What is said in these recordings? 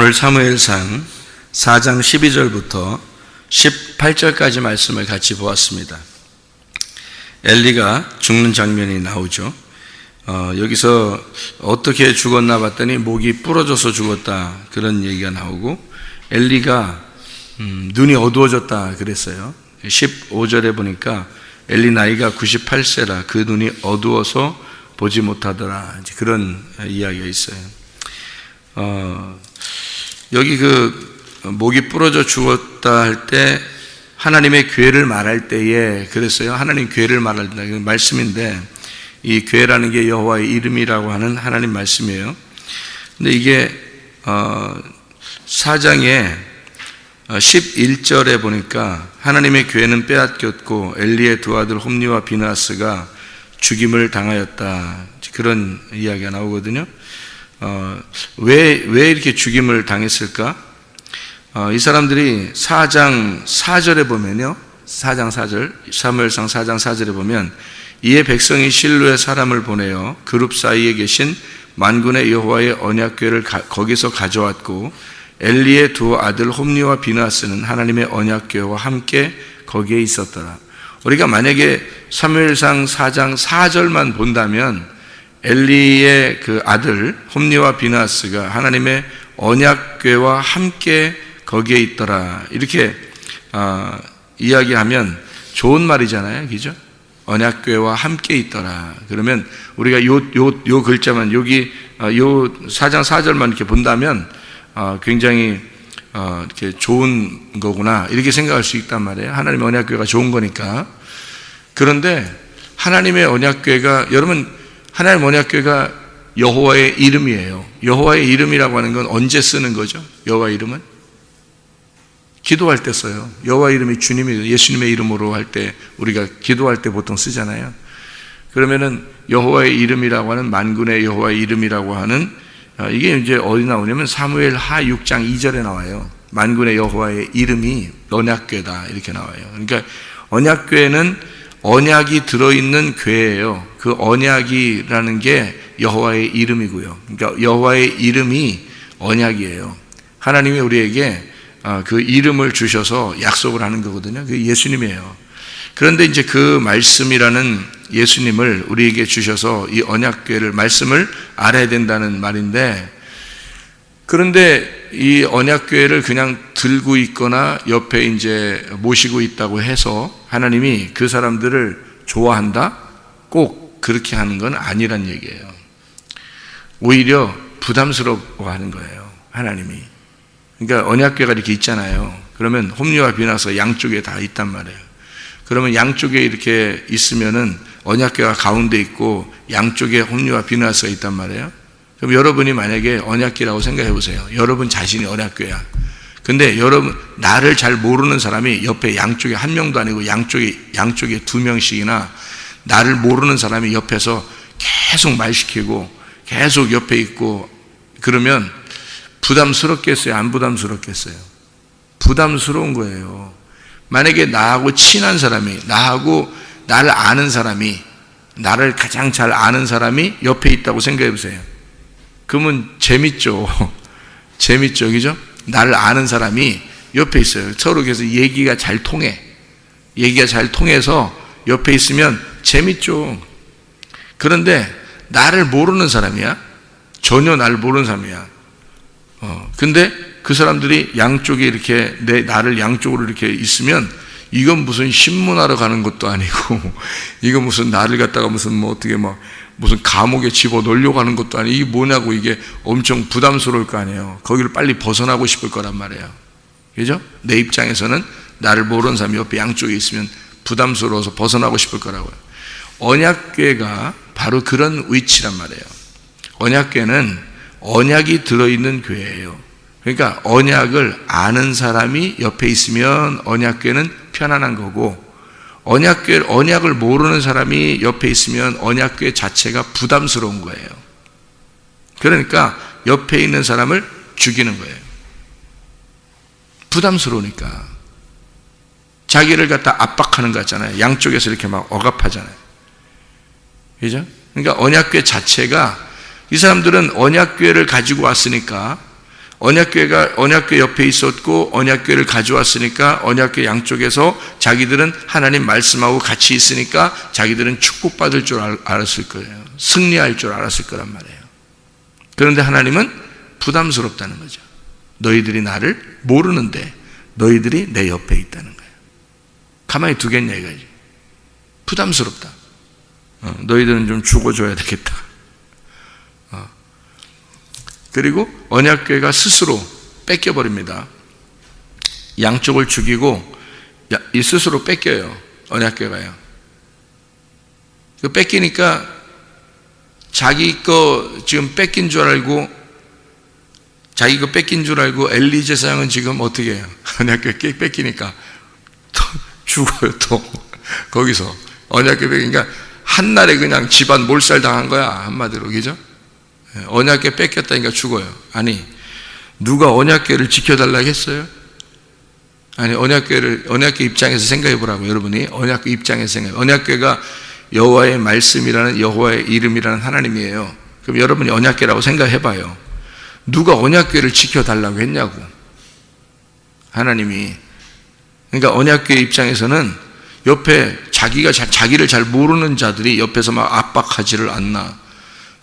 오늘 사무엘상 4장 12절부터 18절까지 말씀을 같이 보았습니다. 엘리가 죽는 장면이 나오죠. 여기서 어떻게 죽었나 봤더니 목이 부러져서 죽었다, 그런 얘기가 나오고, 엘리가 눈이 어두워졌다 그랬어요. 15절에 보니까 엘리 나이가 98세라 그 눈이 어두워서 보지 못하더라, 그런 이야기가 있어요. 여기 목이 부러져 죽었다 할 때 하나님의 괴를 말할 때에 그랬어요. 하나님 괴를 말할 때, 그 말씀인데, 이 괴라는 게 여호와의 이름이라고 하는 하나님 말씀이에요. 근데 이게 4장에 11절에 보니까 하나님의 괴는 빼앗겼고 엘리의 두 아들 홈니와 비나스가 죽임을 당하였다, 그런 이야기가 나오거든요. 왜 이렇게 죽임을 당했을까? 이 사람들이 4장 4절에 보면요, 4장 4절, 사무엘상 4장 4절에 보면, 이에 백성이 실로에 사람을 보내어 그룹 사이에 계신 만군의 여호와의 언약궤를 거기서 가져왔고, 엘리의 두 아들 홈니와 비나스는 하나님의 언약궤와 함께 거기에 있었더라. 우리가 만약에 사무엘상 4장 4절만 본다면 엘리의 그 아들 홈니와 비나스가 하나님의 언약궤와 함께 거기에 있더라, 이렇게 이야기하면 좋은 말이잖아요, 그죠? 언약궤와 함께 있더라. 그러면 우리가 요 글자만 여기 요 4장 4절만 이렇게 본다면 굉장히 이렇게 좋은 거구나, 이렇게 생각할 수 있단 말이에요. 하나님의 언약궤가 좋은 거니까. 그런데 하나님의 언약궤가, 여러분, 하나님의 언약궤가 여호와의 이름이에요. 여호와의 이름이라고 하는 건 언제 쓰는 거죠? 여호와의 이름은 기도할 때 써요. 여호와 이름이 주님이 예수님의 이름으로 할 때, 우리가 기도할 때 보통 쓰잖아요. 그러면은 여호와의 이름이라고 하는, 만군의 여호와의 이름이라고 하는, 이게 이제 어디 나오냐면 사무엘 하 6장 2절에 나와요. 만군의 여호와의 이름이 언약궤다, 이렇게 나와요. 그러니까 언약궤는 언약이 들어있는 궤예요. 그 언약이라는 게 여호와의 이름이고요. 그러니까 여호와의 이름이 언약이에요. 하나님이 우리에게 그 이름을 주셔서 약속을 하는 거거든요. 그게 예수님이에요. 그런데 이제 그 말씀이라는 예수님을 우리에게 주셔서 이 언약궤를, 말씀을 알아야 된다는 말인데, 그런데 이 언약궤를 그냥 들고 있거나 옆에 이제 모시고 있다고 해서 하나님이 그 사람들을 좋아한다? 꼭 그렇게 하는 건 아니란 얘기예요. 오히려 부담스러워하는 거예요, 하나님이. 그러니까 언약궤가 이렇게 있잖아요. 그러면 홈리와 비나스가 양쪽에 다 있단 말이에요. 그러면 양쪽에 이렇게 있으면은 언약궤가 가운데 있고 양쪽에 홈리와 비나스가 있단 말이에요. 그럼 여러분이 만약에 언약궤라고 생각해 보세요. 여러분 자신이 언약궤야. 근데 여러분, 나를 잘 모르는 사람이 옆에 양쪽에 한 명도 아니고 양쪽에 두 명씩이나 나를 모르는 사람이 옆에서 계속 말 시키고 계속 옆에 있고, 그러면 부담스럽겠어요? 안 부담스럽겠어요? 부담스러운 거예요. 만약에 나하고 친한 사람이, 나를 아는 사람이, 나를 가장 잘 아는 사람이 옆에 있다고 생각해 보세요. 그러면 재밌죠. 재밌죠, 그죠? 나를 아는 사람이 옆에 있어요. 서로 그래서 얘기가 잘 통해. 얘기가 잘 통해서 옆에 있으면 재밌죠. 그런데 나를 모르는 사람이야. 전혀 나를 모르는 사람이야. 근데 그 사람들이 양쪽에 이렇게 나를 양쪽으로 이렇게 있으면, 이건 무슨 신문하러 가는 것도 아니고, 이거 무슨 나를 갖다가 무슨 무슨 감옥에 집어 넣으려고 하는 것도 아니고, 이게 뭐냐고, 이게 엄청 부담스러울 거 아니에요. 거기를 빨리 벗어나고 싶을 거란 말이에요. 그죠? 내 입장에서는 나를 모르는 사람이 옆에 양쪽에 있으면 부담스러워서 벗어나고 싶을 거라고요. 언약궤가 바로 그런 위치란 말이에요. 언약궤는 언약이 들어있는 궤예요. 그러니까 언약을 아는 사람이 옆에 있으면 언약궤는 편안한 거고, 언약을 모르는 사람이 옆에 있으면 언약궤 자체가 부담스러운 거예요. 그러니까 옆에 있는 사람을 죽이는 거예요. 부담스러우니까. 자기를 갖다 압박하는 거 같잖아요. 양쪽에서 이렇게 막 억압하잖아요. 그죠? 그러니까 언약궤 자체가, 이 사람들은 언약궤를 가지고 왔으니까 언약궤 옆에 있었고 언약궤를 가져왔으니까 언약궤 양쪽에서 자기들은 하나님 말씀하고 같이 있으니까 자기들은 축복받을 줄 알았을 거예요. 승리할 줄 알았을 거란 말이에요. 그런데 하나님은 부담스럽다는 거죠. 너희들이 나를 모르는데 너희들이 내 옆에 있다는 거예요. 가만히 두겠냐 이거지. 부담스럽다. 너희들은 좀 죽어줘야 되겠다. 그리고 언약궤가 스스로 뺏겨버립니다. 양쪽을 죽이고 이 스스로 뺏겨요. 언약궤가요. 뺏기니까 자기 거 지금 뺏긴 줄 알고 자기 거 뺏긴 줄 알고 엘리 제사장은 지금 어떻게 해요? 언약궤 뺏기니까 또 죽어요. 또 거기서 언약궤 뺏기니까 한날에 그냥 집안 몰살 당한 거야. 한마디로 그죠? 언약궤 뺏겼다니까 죽어요. 아니 누가 언약궤를 지켜달라고 했어요? 아니 언약궤 입장에서 생각해 보라고. 여러분이 언약궤 입장에서 생각해. 언약궤가 여호와의 말씀이라는 여호와의 이름이라는 하나님이에요. 그럼 여러분이 언약궤라고 생각해 봐요. 누가 언약궤를 지켜달라고 했냐고. 하나님이. 그러니까 언약궤 입장에서는 옆에 자기를 잘 모르는 자들이 옆에서 막 압박하지를 않나.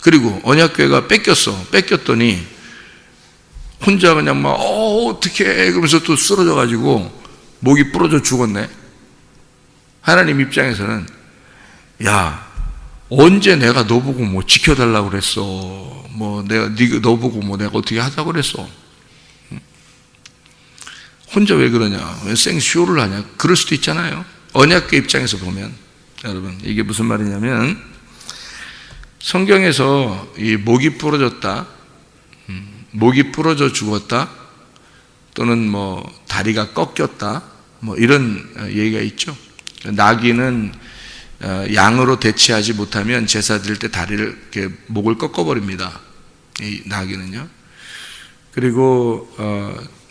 그리고 언약궤가 뺏겼더니 혼자 그냥 막 어떡해 그러면서 또 쓰러져 가지고 목이 부러져 죽었네. 하나님 입장에서는 야 언제 내가 너 보고 뭐 지켜달라고 그랬어. 뭐 너 보고 뭐 내가 어떻게 하자고 그랬어. 혼자 왜 그러냐, 왜 생쇼를 하냐, 그럴 수도 있잖아요. 언약궤 입장에서 보면. 여러분 이게 무슨 말이냐면 성경에서 이 목이 부러졌다, 목이 부러져 죽었다, 또는 뭐 다리가 꺾였다, 뭐 이런 얘기가 있죠. 나귀는 양으로 대치하지 못하면 제사 드릴 때 다리를 이렇게 목을 꺾어버립니다. 이 나귀는요. 그리고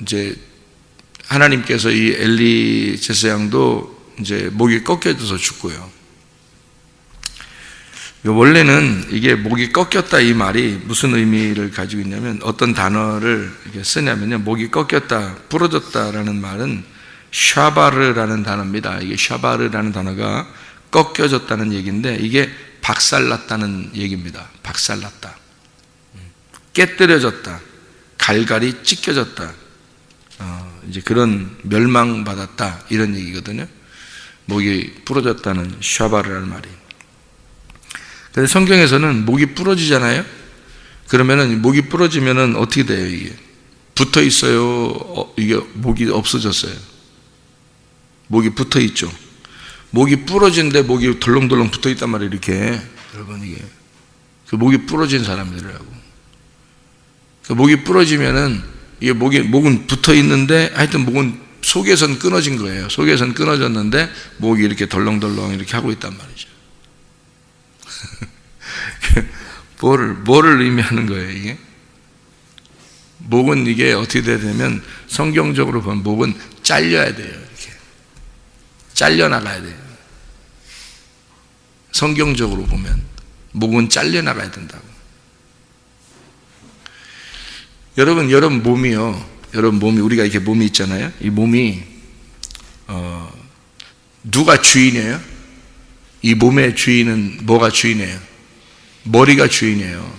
이제 하나님께서 이 엘리 제사장도 이제 목이 꺾여져서 죽고요. 원래는 이게 목이 꺾였다 이 말이 무슨 의미를 가지고 있냐면 어떤 단어를 이렇게 쓰냐면요. 목이 꺾였다, 부러졌다라는 말은 샤바르라는 단어입니다. 이게 샤바르라는 단어가 꺾여졌다는 얘기인데 이게 박살났다는 얘기입니다. 박살났다. 깨뜨려졌다. 갈갈이 찢겨졌다. 이제 그런 멸망받았다. 이런 얘기거든요. 목이 부러졌다는 샤바르라는 말이. 그래서 성경에서는 목이 부러지잖아요. 그러면은 목이 부러지면은 어떻게 돼요? 이게 붙어 있어요. 이게 목이 없어졌어요. 목이 붙어 있죠. 목이 부러진데 목이 덜렁덜렁 붙어 있단 말이에요. 이렇게 여러분 이게 그 목이 부러진 사람들이라고. 그 목이 부러지면은 이게 목은 붙어 있는데 하여튼 목은 속에선 끊어진 거예요. 속에선 끊어졌는데 목이 이렇게 덜렁덜렁 이렇게 하고 있단 말이죠. 뭐를 의미하는 거예요, 이게? 목은 이게 어떻게 돼야 되냐면 성경적으로 보면 목은 잘려야 돼요, 이렇게. 잘려나가야 돼요. 성경적으로 보면 목은 잘려나가야 된다고. 여러분 몸이요. 여러분 몸이, 우리가 이렇게 몸이 있잖아요. 이 몸이, 누가 주인이에요? 이 몸의 주인은 뭐가 주인이에요? 머리가 주인이에요.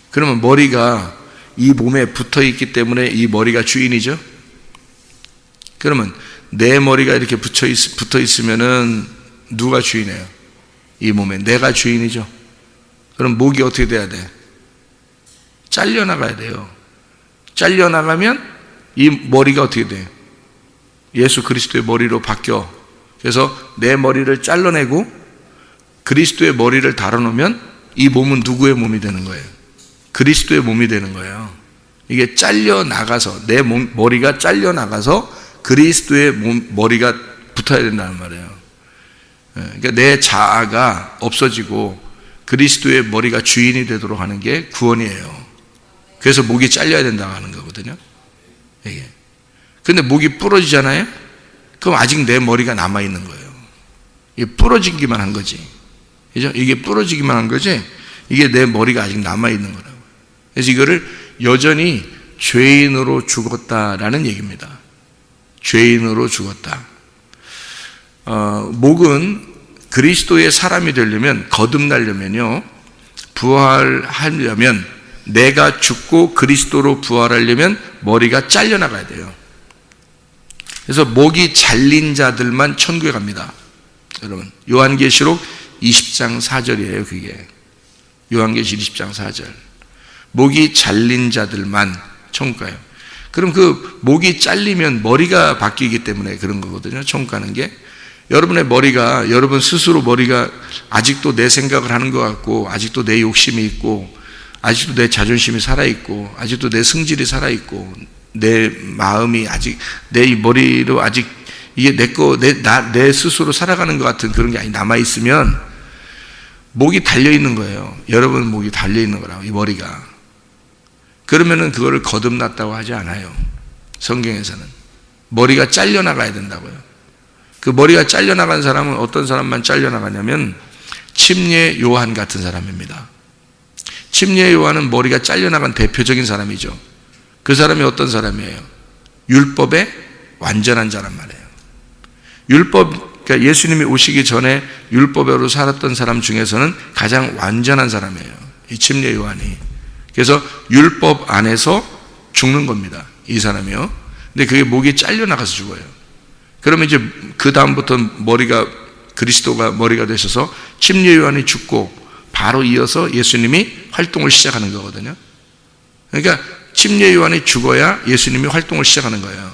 그러면 머리가 이 몸에 붙어 있기 때문에 이 머리가 주인이죠? 그러면 내 머리가 이렇게 붙어 있으면은 누가 주인이에요? 이 몸에 내가 주인이죠? 그럼 목이 어떻게 돼야 돼? 잘려나가야 돼요. 잘려나가면 이 머리가 어떻게 돼요? 예수 그리스도의 머리로 바뀌어. 그래서 내 머리를 잘라내고 그리스도의 머리를 달아놓으면 이 몸은 누구의 몸이 되는 거예요? 그리스도의 몸이 되는 거예요. 이게 잘려나가서 내 머리가 잘려나가서 그리스도의 머리가 붙어야 된다는 말이에요. 그러니까 내 자아가 없어지고 그리스도의 머리가 주인이 되도록 하는 게 구원이에요. 그래서 목이 잘려야 된다고 하는 거거든요. 이게. 근데 목이 부러지잖아요? 그럼 아직 내 머리가 남아있는 거예요. 이게 부러지기만 한 거지. 그죠? 이게 부러지기만 한 거지, 이게 내 머리가 아직 남아있는 거라고. 그래서 이거를 여전히 죄인으로 죽었다라는 얘기입니다. 죄인으로 죽었다. 목은 그리스도의 사람이 되려면, 거듭나려면요, 부활하려면, 내가 죽고 그리스도로 부활하려면 머리가 잘려나가야 돼요. 그래서 목이 잘린 자들만 천국에 갑니다. 여러분, 요한계시록 20장 4절이에요. 그게 요한계시록 20장 4절. 목이 잘린 자들만 천국 가요. 그럼 그 목이 잘리면 머리가 바뀌기 때문에 그런 거거든요. 천국 가는 게. 여러분의 머리가, 여러분 스스로 머리가 아직도 내 생각을 하는 것 같고, 아직도 내 욕심이 있고, 아직도 내 자존심이 살아있고, 아직도 내 승질이 살아있고, 내 마음이 아직, 내 머리로 아직 이게 내 스스로 살아가는 것 같은 그런 게 아니 남아있으면 목이 달려있는 거예요. 여러분 목이 달려있는 거라고, 이 머리가. 그러면은 그거를 거듭났다고 하지 않아요. 성경에서는. 머리가 잘려나가야 된다고요. 그 머리가 잘려나간 사람은 어떤 사람만 잘려나가냐면 침례 요한 같은 사람입니다. 침례 요한은 머리가 잘려나간 대표적인 사람이죠. 그 사람이 어떤 사람이에요? 율법에 완전한 자란 말이에요. 그러니까 예수님이 오시기 전에 율법으로 살았던 사람 중에서는 가장 완전한 사람이에요. 이 침례 요한이. 그래서 율법 안에서 죽는 겁니다. 이 사람이요. 근데 그게 목이 잘려나가서 죽어요. 그러면 이제 그 다음부터 그리스도가 머리가 되셔서 침례 요한이 죽고 바로 이어서 예수님이 활동을 시작하는 거거든요. 그러니까 침례 요한이 죽어야 예수님이 활동을 시작하는 거예요.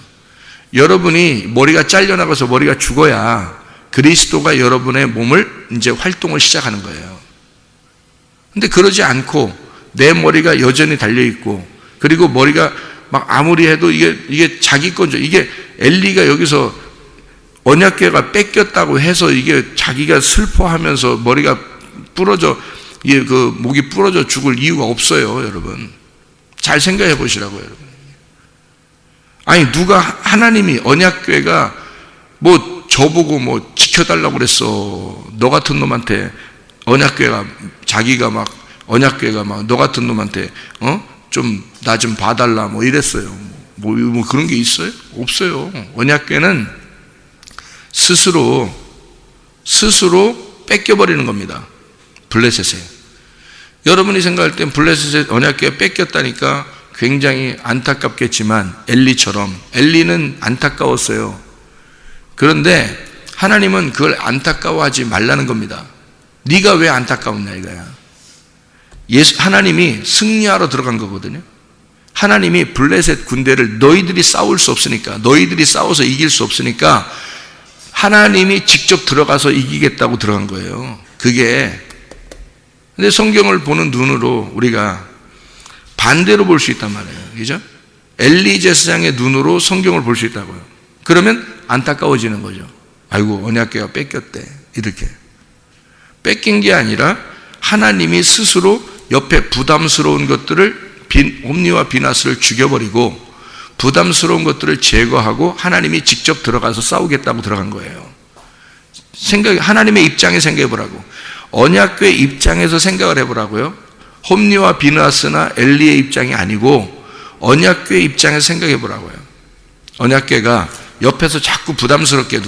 여러분이 머리가 잘려나가서 머리가 죽어야 그리스도가 여러분의 몸을 이제 활동을 시작하는 거예요. 근데 그러지 않고 내 머리가 여전히 달려있고, 그리고 머리가 막 아무리 해도 이게 자기 건죠. 이게 엘리가 여기서 언약궤가 뺏겼다고 해서 이게 자기가 슬퍼하면서 머리가 부러져, 이게 그 목이 부러져 죽을 이유가 없어요, 여러분. 잘 생각해 보시라고요, 여러분. 아니, 누가, 하나님이 언약궤가 뭐 저보고 뭐 지켜달라고 그랬어. 너 같은 놈한테 언약궤가, 자기가 막 언약궤가 막 너 같은 놈한테 좀 나 좀 봐달라 뭐 이랬어요. 뭐 그런 게 있어요? 없어요. 언약궤는 스스로 뺏겨버리는 겁니다. 블레셋에. 여러분이 생각할 땐 블레셋에 언약궤가 뺏겼다니까 굉장히 안타깝겠지만, 엘리는 안타까웠어요. 그런데 하나님은 그걸 안타까워하지 말라는 겁니다. 네가 왜 안타까웠냐 이거야. 하나님이 승리하러 들어간 거거든요. 하나님이 블레셋 군대를 너희들이 싸울 수 없으니까, 너희들이 싸워서 이길 수 없으니까 하나님이 직접 들어가서 이기겠다고 들어간 거예요. 그게. 근데 성경을 보는 눈으로 우리가 반대로 볼 수 있단 말이에요. 그죠? 엘리 제사장의 눈으로 성경을 볼 수 있다고요. 그러면 안타까워지는 거죠. 아이고, 언약궤가 뺏겼대. 이렇게. 뺏긴 게 아니라 하나님이 스스로 옆에 부담스러운 것들을, 홈니와 비나스를 죽여버리고 부담스러운 것들을 제거하고 하나님이 직접 들어가서 싸우겠다고 들어간 거예요. 하나님의 입장에 생각해 보라고. 언약궤 입장에서 생각을 해보라고요. 홈니와 비나스나 엘리의 입장이 아니고 언약궤 입장에서 생각해 보라고요. 언약궤가 옆에서 자꾸 부담스럽게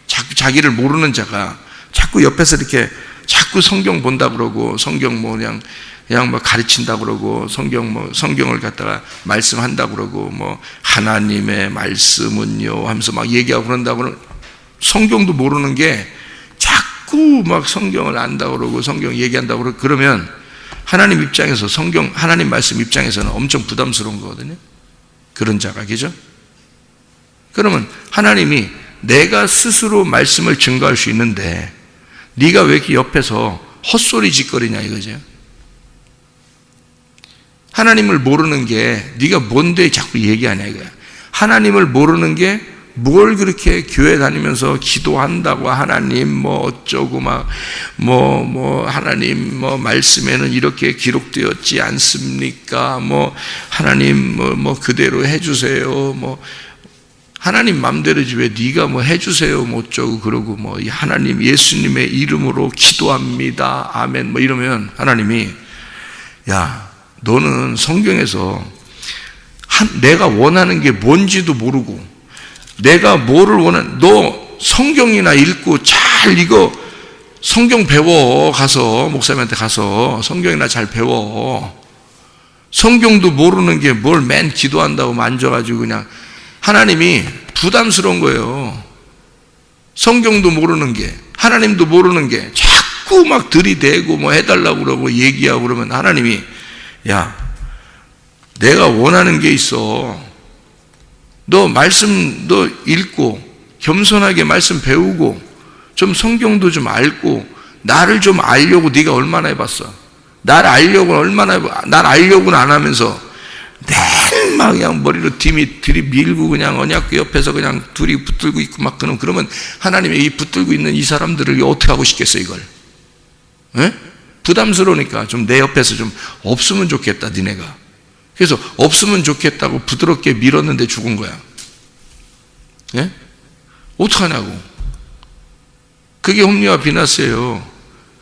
자꾸 자기를 모르는 자가 자꾸 옆에서 이렇게 자꾸 성경 본다 그러고, 성경 뭐 그냥 뭐 가르친다 그러고, 성경을 갖다가 말씀한다 그러고, 뭐 하나님의 말씀은요 하면서 막 얘기하고 그런다 그러고, 성경도 모르는 게 자꾸 막 성경을 안다 그러고 성경 얘기한다 그러고, 그러면 하나님 입장에서, 하나님 말씀 입장에서는 엄청 부담스러운 거거든요. 그런 자가. 그죠? 그러면 하나님이 내가 스스로 말씀을 증거할 수 있는데 네가 왜 이렇게 옆에서 헛소리 짓거리냐 이거죠. 하나님을 모르는 게 네가 뭔데 자꾸 얘기하냐 이거야. 하나님을 모르는 게 뭘 그렇게 교회 다니면서 기도한다고 하나님 뭐 어쩌고 막 하나님 뭐 말씀에는 이렇게 기록되었지 않습니까? 뭐 하나님 뭐 그대로 해주세요. 뭐 하나님 맘대로지 왜 네가 뭐 해주세요 뭐 어쩌고 그러고, 뭐 하나님 예수님의 이름으로 기도합니다 아멘 뭐 이러면 하나님이, 야 너는 성경에서 내가 원하는 게 뭔지도 모르고, 내가 뭐를 너 성경이나 읽고 잘 이거 성경 배워. 가서 목사님한테 가서 성경이나 잘 배워. 성경도 모르는 게 뭘 맨 기도한다고 만져가지고 그냥 하나님이 부담스러운 거예요. 성경도 모르는 게, 하나님도 모르는 게 자꾸 막 들이대고 뭐 해달라고 그러고 얘기하고 그러면 하나님이, 야, 내가 원하는 게 있어. 너 말씀 너 읽고 겸손하게 말씀 배우고 좀 성경도 좀 알고 나를 좀 알려고 네가 얼마나 해봤어? 날 알려고는 안 하면서 막 그냥 머리로 들이밀고 그냥 언약궤 옆에서 그냥 둘이 붙들고 있고 막 그러면 하나님이 이 붙들고 있는 이 사람들을 어떻게 하고 싶겠어 이걸? 에? 부담스러우니까 좀 내 옆에서 좀 없으면 좋겠다 니네가. 그래서 없으면 좋겠다고 부드럽게 밀었는데 죽은 거야. 예? 어떡하냐고. 그게 홈리와 비나스예요.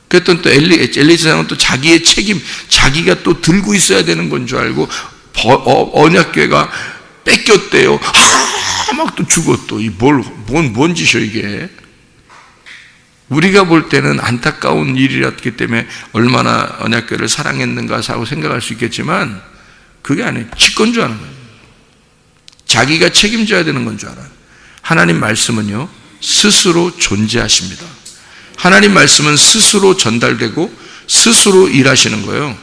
그랬더니 또 엘리사는 또 자기의 책임, 자기가 또 들고 있어야 되는 건 줄 알고 언약궤가 뺏겼대요. 막 또 죽어 또. 뭔 짓이야 이게. 우리가 볼 때는 안타까운 일이었기 때문에 얼마나 언약궤를 사랑했는가 하고 생각할 수 있겠지만 그게 아니에요. 지 건 줄 아는 거예요. 자기가 책임져야 되는 건 줄 알아요. 하나님 말씀은요, 스스로 존재하십니다. 하나님 말씀은 스스로 전달되고 스스로 일하시는 거예요.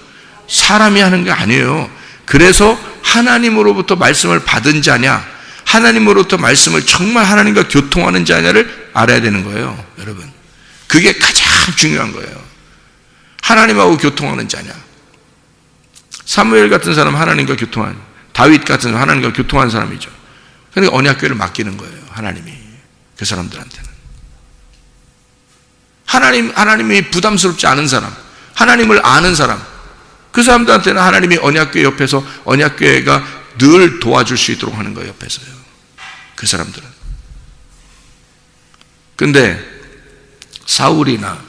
사람이 하는 게 아니에요. 그래서 하나님으로부터 말씀을 받은 자냐, 하나님으로부터 말씀을 정말 하나님과 교통하는 자냐를 알아야 되는 거예요, 여러분. 그게 가장 중요한 거예요. 하나님하고 교통하는 자냐. 사무엘 같은 사람은 하나님과 교통한, 다윗 같은 사람은 하나님과 교통한 사람이죠. 그러니까 언약궤를 맡기는 거예요, 하나님이. 그 사람들한테는. 하나님이 부담스럽지 않은 사람, 하나님을 아는 사람, 그 사람들한테는 하나님이 언약궤 옆에서 언약궤가 늘 도와줄 수 있도록 하는 거예요, 옆에서요. 그 사람들은. 근데 사울이나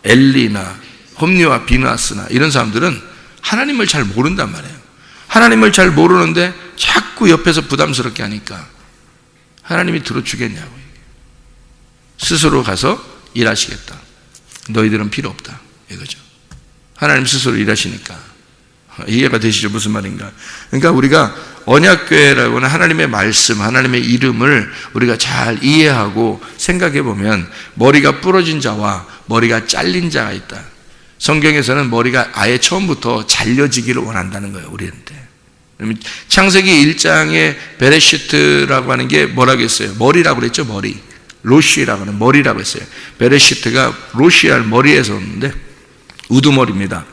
엘리나 홈리와 비나스나 이런 사람들은 하나님을 잘 모른단 말이에요. 하나님을 잘 모르는데 자꾸 옆에서 부담스럽게 하니까 하나님이 들어주겠냐고. 스스로 가서 일하시겠다. 너희들은 필요 없다. 이거죠. 하나님 스스로 일하시니까. 이해가 되시죠? 무슨 말인가? 그러니까 우리가 언약궤라고 하는 하나님의 말씀, 하나님의 이름을 우리가 잘 이해하고 생각해 보면 머리가 부러진 자와 머리가 잘린 자가 있다. 성경에서는 머리가 아예 처음부터 잘려지기를 원한다는 거예요, 우리한테. 창세기 1장에 베레시트라고 하는 게 뭐라고 했어요? 머리라고 그랬죠, 머리. 로시라고 하는 머리라고 했어요. 베레시트가 로시알 머리에서 오는데 우두머리입니다.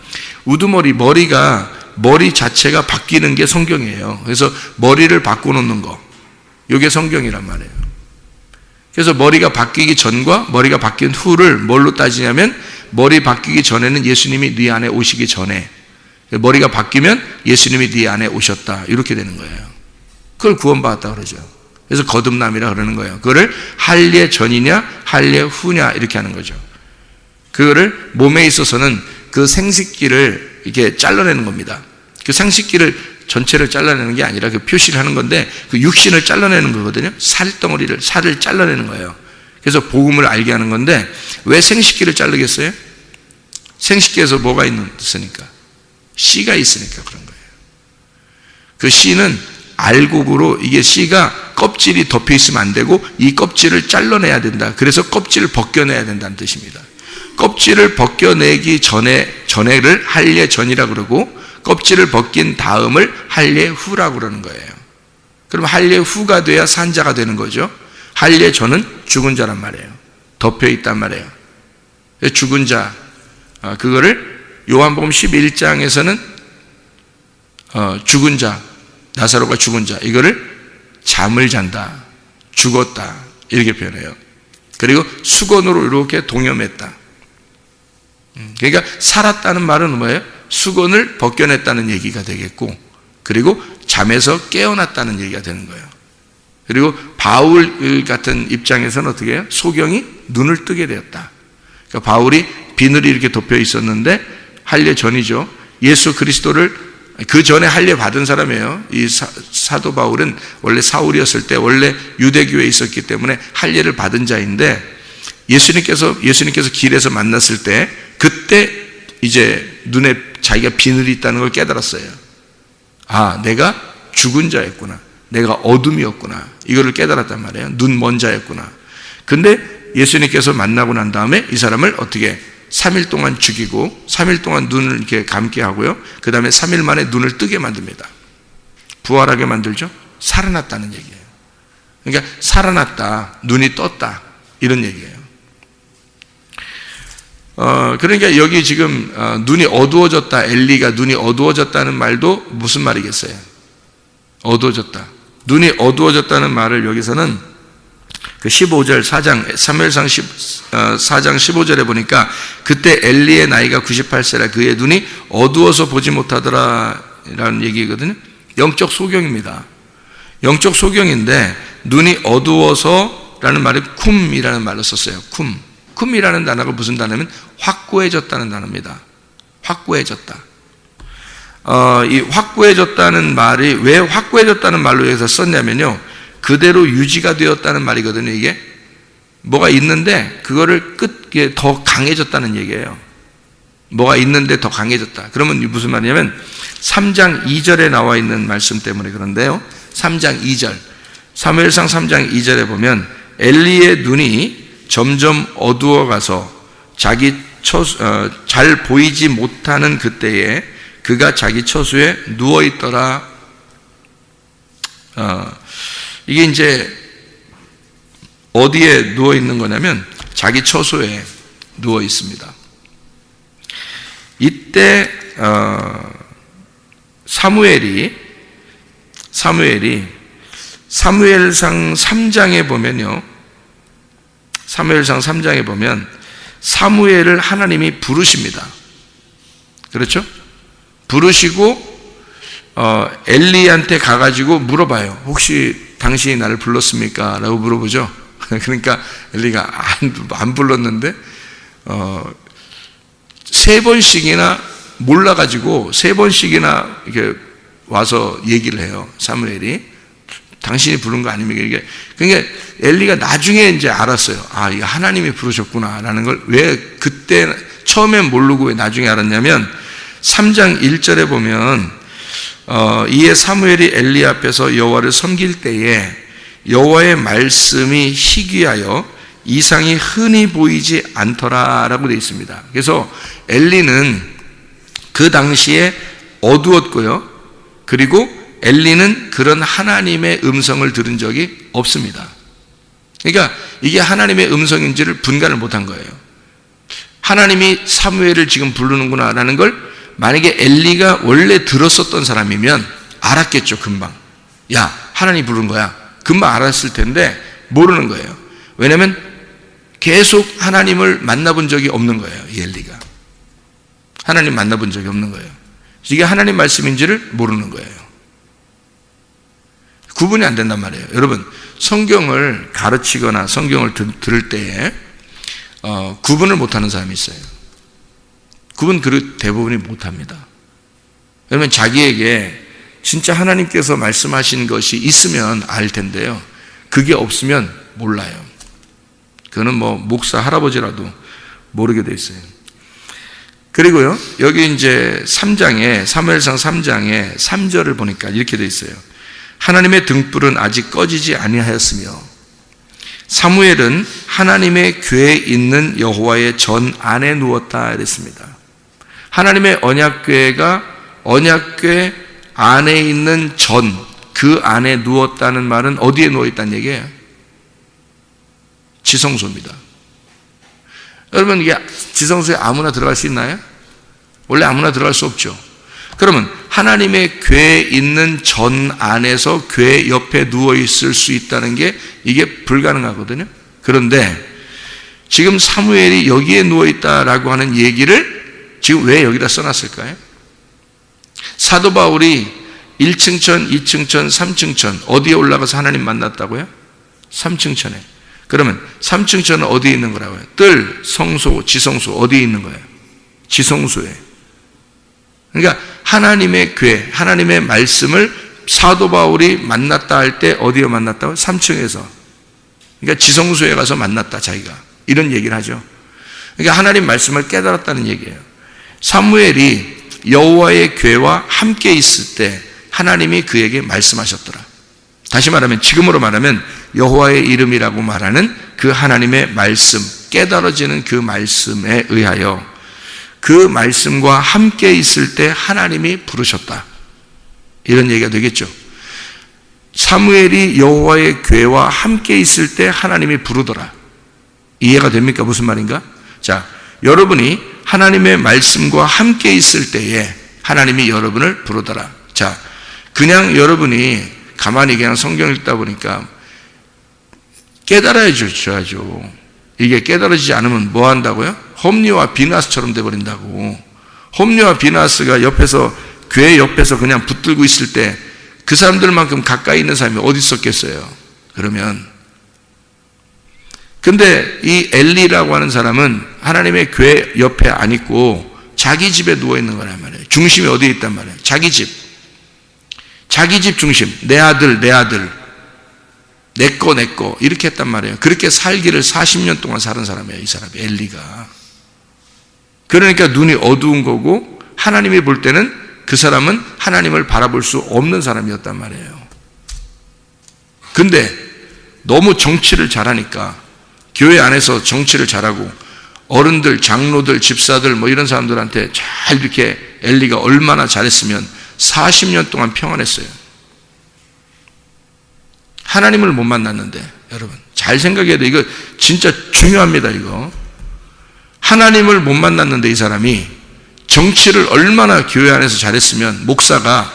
우두머리, 머리 자체가 바뀌는 게 성경이에요. 그래서 머리를 바꿔놓는 거, 이게 성경이란 말이에요. 그래서 머리가 바뀌기 전과 머리가 바뀐 후를 뭘로 따지냐면, 머리 바뀌기 전에는 예수님이 네 안에 오시기 전에, 머리가 바뀌면 예수님이 네 안에 오셨다, 이렇게 되는 거예요. 그걸 구원받았다 그러죠. 그래서 거듭남이라 그러는 거예요. 그거를 할례 전이냐 할례 후냐 이렇게 하는 거죠. 그거를 몸에 있어서는 그 생식기를 이렇게 잘라내는 겁니다. 그 생식기를 전체를 잘라내는 게 아니라 그 표시를 하는 건데, 그 육신을 잘라내는 거거든요. 살을 잘라내는 거예요. 그래서 복음을 알게 하는 건데, 왜 생식기를 자르겠어요? 생식기에서 뭐가 있으니까? 씨가 있으니까 그런 거예요. 그 씨는 알곡으로, 이게 씨가 껍질이 덮여 있으면 안 되고 이 껍질을 잘라내야 된다. 그래서 껍질을 벗겨내야 된다는 뜻입니다. 껍질을 벗겨내기 전에를 할례 전이라고 그러고, 껍질을 벗긴 다음을 할례 후라고 그러는 거예요. 그럼 할례 후가 돼야 산자가 되는 거죠. 할례 전은 죽은 자란 말이에요. 덮여 있단 말이에요. 죽은 자, 그거를 요한복음 11장에서는 죽은 자, 나사로가 죽은 자, 이거를 잠을 잔다, 죽었다, 이렇게 표현해요. 그리고 수건으로 이렇게 동여맸다. 그러니까 살았다는 말은 뭐예요? 수건을 벗겨냈다는 얘기가 되겠고, 그리고 잠에서 깨어났다는 얘기가 되는 거예요. 그리고 바울 같은 입장에서는 어떻게 해요? 소경이 눈을 뜨게 되었다. 그러니까 바울이 비늘이 이렇게 덮여 있었는데, 할례 전이죠. 예수 그리스도를 그 전에 할례 받은 사람이에요. 이 사도 바울은 원래 사울이었을 때 원래 유대교회에 있었기 때문에 할례를 받은 자인데 예수님께서 길에서 만났을 때 그때 이제 눈에 자기가 비늘이 있다는 걸 깨달았어요. 아, 내가 죽은 자였구나. 내가 어둠이었구나. 이거를 깨달았단 말이에요. 눈 먼 자였구나. 근데 예수님께서 만나고 난 다음에 이 사람을 어떻게 3일 동안 죽이고 3일 동안 눈을 이렇게 감게 하고요. 그 다음에 3일 만에 눈을 뜨게 만듭니다. 부활하게 만들죠. 살아났다는 얘기예요. 그러니까 살아났다, 눈이 떴다, 이런 얘기예요. 그러니까 여기 지금 눈이 어두워졌다, 엘리가 눈이 어두워졌다는 말도 무슨 말이겠어요? 어두워졌다. 눈이 어두워졌다는 말을 여기서는 그 15절 4장 사무엘상 4장 15절에 보니까 그때 엘리의 나이가 98세라 그의 눈이 어두워서 보지 못하더라 라는 얘기거든요. 영적 소경입니다. 영적 소경인데 눈이 어두워서 라는 말이 쿰이라는 말로 썼어요. 쿰이라는 단어가 무슨 단어냐면 확고해졌다는 단어입니다. 확고해졌다. 이 확고해졌다는 말이 왜 확고해졌다는 말로 여기서 썼냐면요, 그대로 유지가 되었다는 말이거든요. 이게 뭐가 있는데 그거를 더 강해졌다는 얘기예요. 뭐가 있는데 더 강해졌다. 그러면 무슨 말이냐면 3장 2절에 나와 있는 말씀 때문에 그런데요, 3장 2절 사무엘상 3장 2절에 보면 엘리의 눈이 점점 어두워가서 잘 보이지 못하는 그때에 그가 자기 처소에 누워있더라. 이게 이제 어디에 누워있는 거냐면 자기 처소에 누워있습니다. 이때 사무엘상 3장에 보면요, 사무엘상 3장에 보면 사무엘을 하나님이 부르십니다. 그렇죠? 부르시고 엘리한테 가가지고 물어봐요. 혹시 당신이 나를 불렀습니까? 라고 물어보죠. 그러니까 엘리가 안 불렀는데 3번씩이나 몰라가지고 3번씩이나 이렇게 와서 얘기를 해요. 사무엘이 당신이 부른 거 아닙니까? 이게 그러니까 엘리가 나중에 이제 알았어요. 아, 이거 하나님이 부르셨구나라는 걸. 왜 그때 처음엔 모르고 왜 나중에 알았냐면 3장 1절에 보면 이에 사무엘이 엘리 앞에서 여호와를 섬길 때에 여호와의 말씀이 희귀하여 이상이 흔히 보이지 않더라라고 되어 있습니다. 그래서 엘리는 그 당시에 어두웠고요. 그리고 엘리는 그런 하나님의 음성을 들은 적이 없습니다. 그러니까 이게 하나님의 음성인지를 분간을 못한 거예요. 하나님이 사무엘을 지금 부르는구나라는 걸 만약에 엘리가 원래 들었었던 사람이면 알았겠죠. 금방. 야, 하나님 부른 거야. 금방 알았을 텐데 모르는 거예요. 왜냐하면 계속 하나님을 만나본 적이 없는 거예요. 이 엘리가 하나님 만나본 적이 없는 거예요. 이게 하나님 말씀인지를 모르는 거예요. 구분이 안 된단 말이에요. 여러분, 성경을 가르치거나 성경을 들을 때에 구분을 못하는 사람이 있어요. 구분 대부분이 못합니다. 왜냐하면 자기에게 진짜 하나님께서 말씀하신 것이 있으면 알 텐데요, 그게 없으면 몰라요. 그거는 뭐 목사 할아버지라도 모르게 돼 있어요. 그리고요, 여기 이제 3장에 사무엘상 3장에 3절을 보니까 이렇게 돼 있어요. 하나님의 등불은 아직 꺼지지 아니하였으며 사무엘은 하나님의 궤에 있는 여호와의 전 안에 누웠다 이랬습니다. 하나님의 언약궤가 언약궤 안에 있는 그 안에 누웠다는 말은 어디에 누워있다는 얘기예요? 지성소입니다. 여러분, 이게 지성소에 아무나 들어갈 수 있나요? 원래 아무나 들어갈 수 없죠. 그러면 하나님의 궤에 있는 전 안에서 궤 옆에 누워있을 수 있다는 게 이게 불가능하거든요. 그런데 지금 사무엘이 여기에 누워있다라고 하는 얘기를 지금 왜 여기다 써놨을까요? 사도 바울이 1층천, 2층천, 3층천 어디에 올라가서 하나님 만났다고요? 3층천에. 그러면 3층천은 어디에 있는 거라고요? 뜰, 성소, 지성소 어디에 있는 거예요? 지성소에. 그러니까 하나님의 교회, 하나님의 말씀을 사도 바울이 만났다 할 때 어디에 만났다고? 3층에서. 그러니까 지성소에 가서 만났다, 자기가. 이런 얘기를 하죠. 그러니까 하나님 말씀을 깨달았다는 얘기예요. 사무엘이 여호와의 교회와 함께 있을 때 하나님이 그에게 말씀하셨더라. 다시 말하면, 지금으로 말하면 여호와의 이름이라고 말하는 그 하나님의 말씀, 깨달아지는 그 말씀에 의하여 그 말씀과 함께 있을 때 하나님이 부르셨다. 이런 얘기가 되겠죠. 사무엘이 여호와의 교회와 함께 있을 때 하나님이 부르더라. 이해가 됩니까? 무슨 말인가? 자, 여러분이 하나님의 말씀과 함께 있을 때에 하나님이 여러분을 부르더라. 자, 그냥 여러분이 가만히 그냥 성경 읽다 보니까 깨달아야 줘야죠. 이게 깨달아지지 않으면 뭐 한다고요? 홈리와 비나스처럼 돼버린다고. 홈리와 비나스가 옆에서, 교회 옆에서 그냥 붙들고 있을 때 그 사람들만큼 가까이 있는 사람이 어디 있었겠어요? 그러면. 근데 이 엘리라고 하는 사람은 하나님의 교회 옆에 안 있고 자기 집에 누워 있는 거란 말이에요. 중심이 어디에 있단 말이에요? 자기 집. 자기 집 중심. 내 아들, 내 아들. 내 거. 이렇게 했단 말이에요. 그렇게 살기를 40년 동안 사는 사람이에요, 이 사람이, 엘리가. 그러니까 눈이 어두운 거고, 하나님이 볼 때는 그 사람은 하나님을 바라볼 수 없는 사람이었단 말이에요. 근데 너무 정치를 잘하니까, 교회 안에서 정치를 잘하고, 어른들, 장로들, 집사들, 뭐 이런 사람들한테 잘 이렇게 엘리가 얼마나 잘했으면 40년 동안 평안했어요. 하나님을 못 만났는데, 여러분 잘 생각해야 돼. 이거 진짜 중요합니다. 이거 하나님을 못 만났는데 이 사람이 정치를 얼마나 교회 안에서 잘했으면 목사가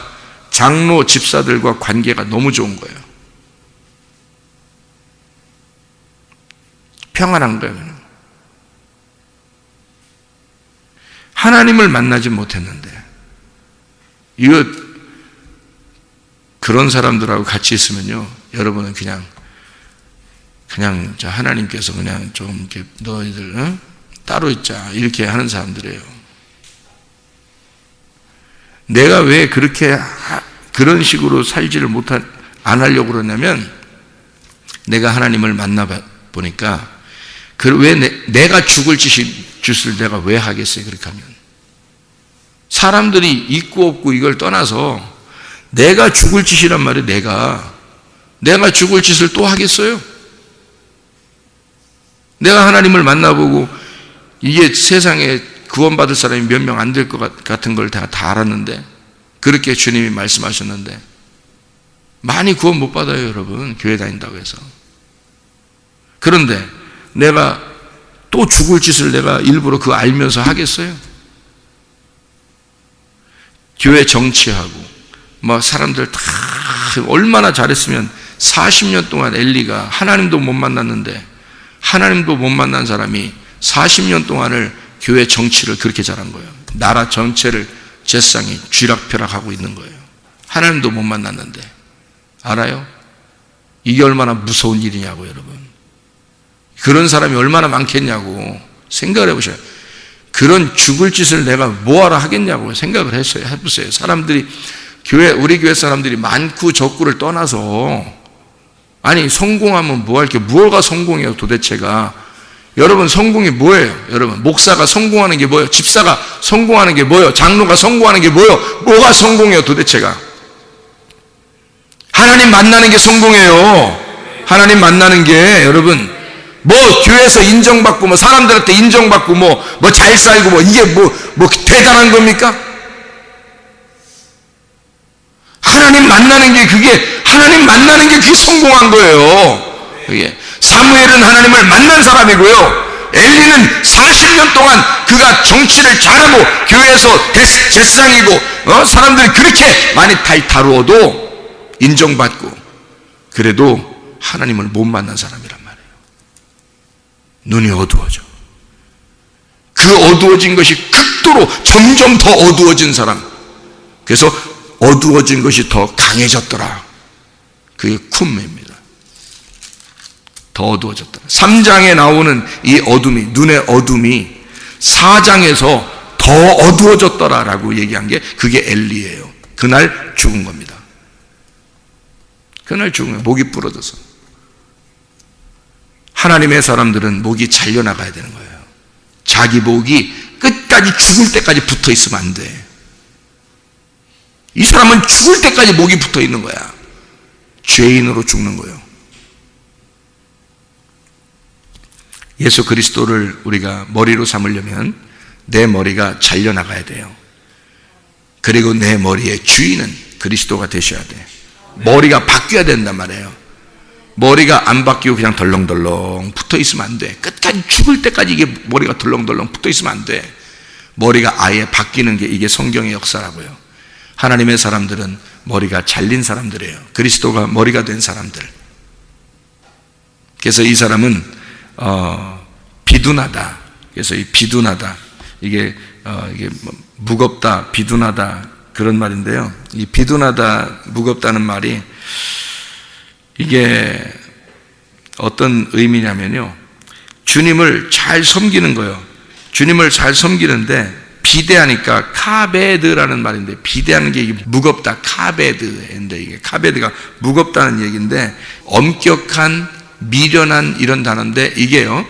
장로 집사들과 관계가 너무 좋은 거예요. 평안한 거예요. 하나님을 만나지 못했는데, 이거 그런 사람들하고 같이 있으면요, 여러분은 그냥 하나님께서 그냥 좀 이렇게 너희들 따로 있자 이렇게 하는 사람들이에요. 내가 왜 그런 식으로 살지를 안 하려고 그러냐면, 내가 하나님을 만나 보니까 왜 내가 죽을 짓을 내가 왜 하겠어요? 그렇게 하면 사람들이 있고 없고 이걸 떠나서 내가 죽을 짓이란 말이에요. 내가 죽을 짓을 또 하겠어요? 내가 하나님을 만나보고 이게 세상에 구원받을 사람이 몇 명 안 될 것 같은 걸 다 알았는데, 그렇게 주님이 말씀하셨는데 많이 구원 못 받아요, 여러분. 교회 다닌다고 해서. 그런데 내가 또 죽을 짓을 내가 일부러 그거 알면서 하겠어요? 교회 정치하고 뭐 사람들 다 얼마나 잘했으면 40년 동안 엘리가 하나님도 못 만났는데, 하나님도 못 만난 사람이 40년 동안을 교회 정치를 그렇게 잘한 거예요. 나라 전체를 제사장이 쥐락펴락하고 있는 거예요. 하나님도 못 만났는데. 알아요? 이게 얼마나 무서운 일이냐고, 여러분. 그런 사람이 얼마나 많겠냐고 생각을 해보셔요. 그런 죽을 짓을 내가 뭐하러 하겠냐고 생각을 해보세요. 사람들이, 우리 교회 사람들이 많고 적고를 떠나서, 아니 성공하면 뭐 할게, 뭐가 성공이에요 도대체가. 여러분 성공이 뭐예요? 여러분 목사가 성공하는 게 뭐예요? 집사가 성공하는 게 뭐예요? 장로가 성공하는 게 뭐예요? 뭐가 성공이에요 도대체가? 하나님 만나는 게 성공이에요. 하나님 만나는 게, 여러분 뭐 교회에서 인정받고 뭐 사람들한테 인정받고 뭐 잘 살고 뭐 이게 뭐 대단한 겁니까? 하나님 만나는 게 그게 성공한 거예요. 그게 사무엘은 하나님을 만난 사람이고요, 엘리는 40년 동안 그가 정치를 잘하고 교회에서 제사장이고 사람들이 그렇게 많이 다루어도 인정받고, 그래도 하나님을 못 만난 사람이란 말이에요. 눈이 어두워져. 그 어두워진 것이 극도로 점점 더 어두워진 사람, 그래서 어두워진 것이 더 강해졌더라. 그게 쿰입니다. 더 어두워졌다. 3장에 나오는 이 어둠이, 눈의 어둠이 4장에서 더 어두워졌더라라고 얘기한 게 그게 엘리예요. 그날 죽은 겁니다. 그날 죽은 거예요. 목이 부러져서. 하나님의 사람들은 목이 잘려나가야 되는 거예요. 자기 목이 끝까지 죽을 때까지 붙어 있으면 안 돼. 이 사람은 죽을 때까지 목이 붙어 있는 거야. 죄인으로 죽는 거예요. 예수 그리스도를 우리가 머리로 삼으려면 내 머리가 잘려나가야 돼요. 그리고 내 머리의 주인은 그리스도가 되셔야 돼. 머리가 바뀌어야 된단 말이에요. 머리가 안 바뀌고 그냥 덜렁덜렁 붙어 있으면 안 돼. 끝까지 죽을 때까지 이게 머리가 덜렁덜렁 붙어 있으면 안 돼. 머리가 아예 바뀌는 게 이게 성경의 역사라고요. 하나님의 사람들은 머리가 잘린 사람들이에요. 그리스도가 머리가 된 사람들. 그래서 이 사람은 비둔하다. 그래서 이 비둔하다. 이게 무겁다, 비둔하다 그런 말인데요. 이 비둔하다, 무겁다는 말이 이게 어떤 의미냐면요. 주님을 잘 섬기는 거예요. 주님을 잘 섬기는데 비대하니까 카베드라는 말인데 비대하는 게 이게 무겁다, 카베드인데 이게 카베드가 무겁다는 얘기인데 엄격한, 미련한 이런 단어인데 이게요.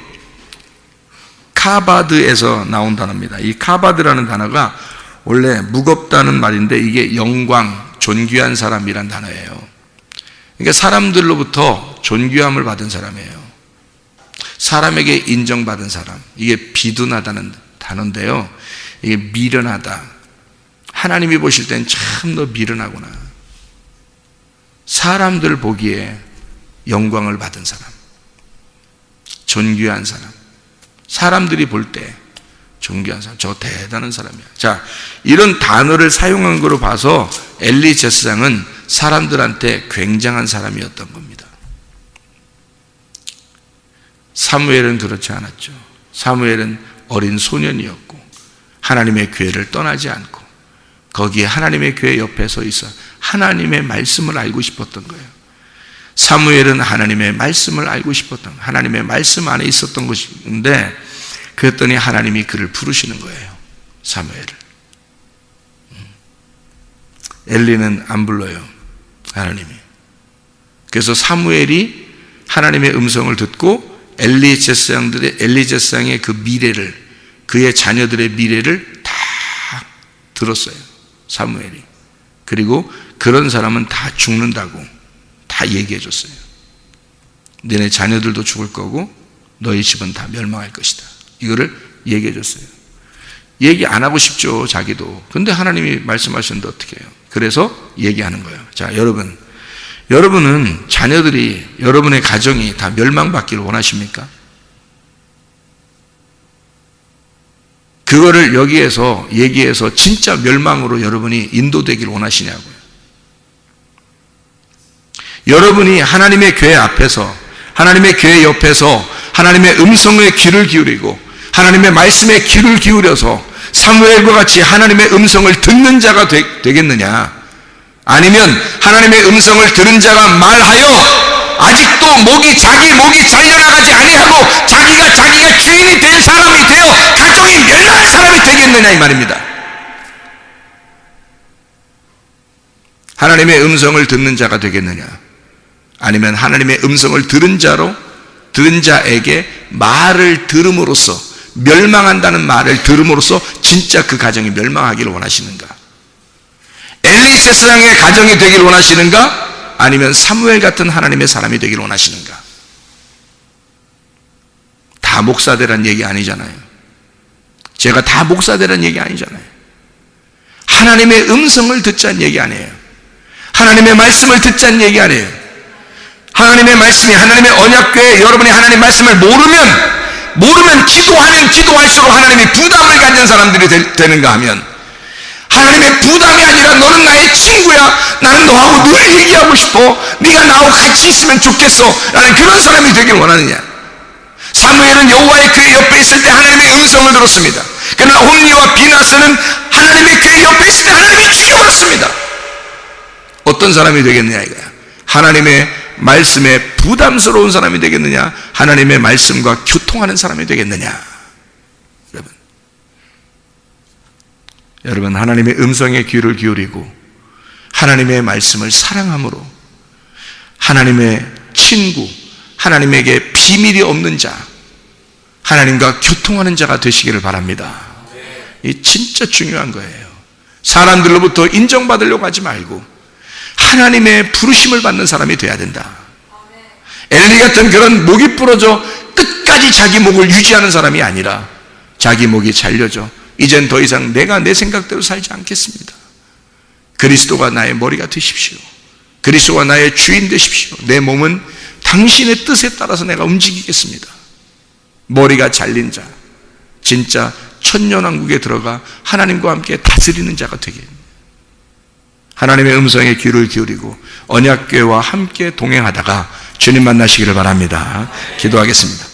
카바드에서 나온 단어입니다. 이 카바드라는 단어가 원래 무겁다는 말인데 이게 영광, 존귀한 사람이란 단어예요. 그러니까 사람들로부터 존귀함을 받은 사람이에요. 사람에게 인정받은 사람. 이게 비둔하다는 단어인데요. 이게 미련하다. 하나님이 보실 땐 참 너 미련하구나. 사람들 보기에 영광을 받은 사람. 존귀한 사람. 사람들이 볼 때 존귀한 사람. 저 대단한 사람이야. 자, 이런 단어를 사용한 거로 봐서 엘리 제사장은 사람들한테 굉장한 사람이었던 겁니다. 사무엘은 그렇지 않았죠. 사무엘은 어린 소년이었고 하나님의 교회를 떠나지 않고 거기에 하나님의 교회 옆에 서 있어 하나님의 말씀을 알고 싶었던 거예요. 사무엘은 하나님의 말씀을 알고 싶었던, 하나님의 말씀 안에 있었던 것인데 그랬더니 하나님이 그를 부르시는 거예요. 사무엘을. 엘리는 안 불러요. 하나님이. 그래서 사무엘이 하나님의 음성을 듣고 엘리 제사장의 그 미래를, 그의 자녀들의 미래를 다 들었어요. 사무엘이. 그리고 그런 사람은 다 죽는다고 다 얘기해 줬어요. 너네 자녀들도 죽을 거고 너희 집은 다 멸망할 것이다. 이거를 얘기해 줬어요. 얘기 안 하고 싶죠, 자기도. 근데 하나님이 말씀하셨는데 어떻게 해요? 그래서 얘기하는 거예요. 자, 여러분은 자녀들이, 여러분의 가정이 다 멸망받기를 원하십니까? 그거를 여기에서 얘기해서 진짜 멸망으로 여러분이 인도되기를 원하시냐고요. 여러분이 하나님의 교회 앞에서, 하나님의 교회 옆에서 하나님의 음성에 귀를 기울이고 하나님의 말씀에 귀를 기울여서 사무엘과 같이 하나님의 음성을 듣는 자가 되겠느냐? 아니면 하나님의 음성을 들은 자가 말하여 아직도 자기 목이 잘려나가지 아니하고 자기가 주인이 된 사람이 되어 가정이 멸망한 사람이 되겠느냐 이 말입니다. 하나님의 음성을 듣는 자가 되겠느냐? 아니면 하나님의 음성을 들은 자에게 말을 들음으로써, 멸망한다는 말을 들음으로써 진짜 그 가정이 멸망하기를 원하시는가? 엘리 제사장의 가정이 되기를 원하시는가? 아니면 사무엘 같은 하나님의 사람이 되기를 원하시는가? 다 목사 되란 얘기 아니잖아요. 제가 다 목사 되란 얘기 아니잖아요. 하나님의 음성을 듣자는 얘기 아니에요. 하나님의 말씀을 듣자는 얘기 아니에요. 하나님의 말씀이, 하나님의 언약궤에 여러분이 하나님의 말씀을 모르면 기도하면 기도할수록 하나님이 부담을 갖는 사람들이 되는가 하면, 하나님의 부담이 아니라 너는 나의 친구야, 나는 너하고 늘 얘기하고 싶어, 네가 나하고 같이 있으면 좋겠어 라는 그런 사람이 되길 원하느냐? 사무엘은 여호와의 교회 옆에 있을 때 하나님의 음성을 들었습니다. 그러나 홈리와 비나스는 하나님의 교회 옆에 있을 때 하나님이 죽여버렸습니다. 어떤 사람이 되겠느냐 이거야. 하나님의 말씀에 부담스러운 사람이 되겠느냐, 하나님의 말씀과 교통하는 사람이 되겠느냐. 여러분, 여러분, 하나님의 음성에 귀를 기울이고 하나님의 말씀을 사랑함으로 하나님의 친구, 하나님에게 비밀이 없는 자, 하나님과 교통하는 자가 되시기를 바랍니다. 이 진짜 중요한 거예요. 사람들로부터 인정받으려고 하지 말고 하나님의 부르심을 받는 사람이 돼야 된다. 엘리 같은 그런 목이 부러져 끝까지 자기 목을 유지하는 사람이 아니라 자기 목이 잘려져 이젠 더 이상 내가 내 생각대로 살지 않겠습니다. 그리스도가 나의 머리가 되십시오. 그리스도가 나의 주인 되십시오. 내 몸은 당신의 뜻에 따라서 내가 움직이겠습니다. 머리가 잘린 자, 진짜 천년왕국에 들어가 하나님과 함께 다스리는 자가 되게, 하나님의 음성에 귀를 기울이고 언약궤와 함께 동행하다가 주님 만나시기를 바랍니다. 기도하겠습니다.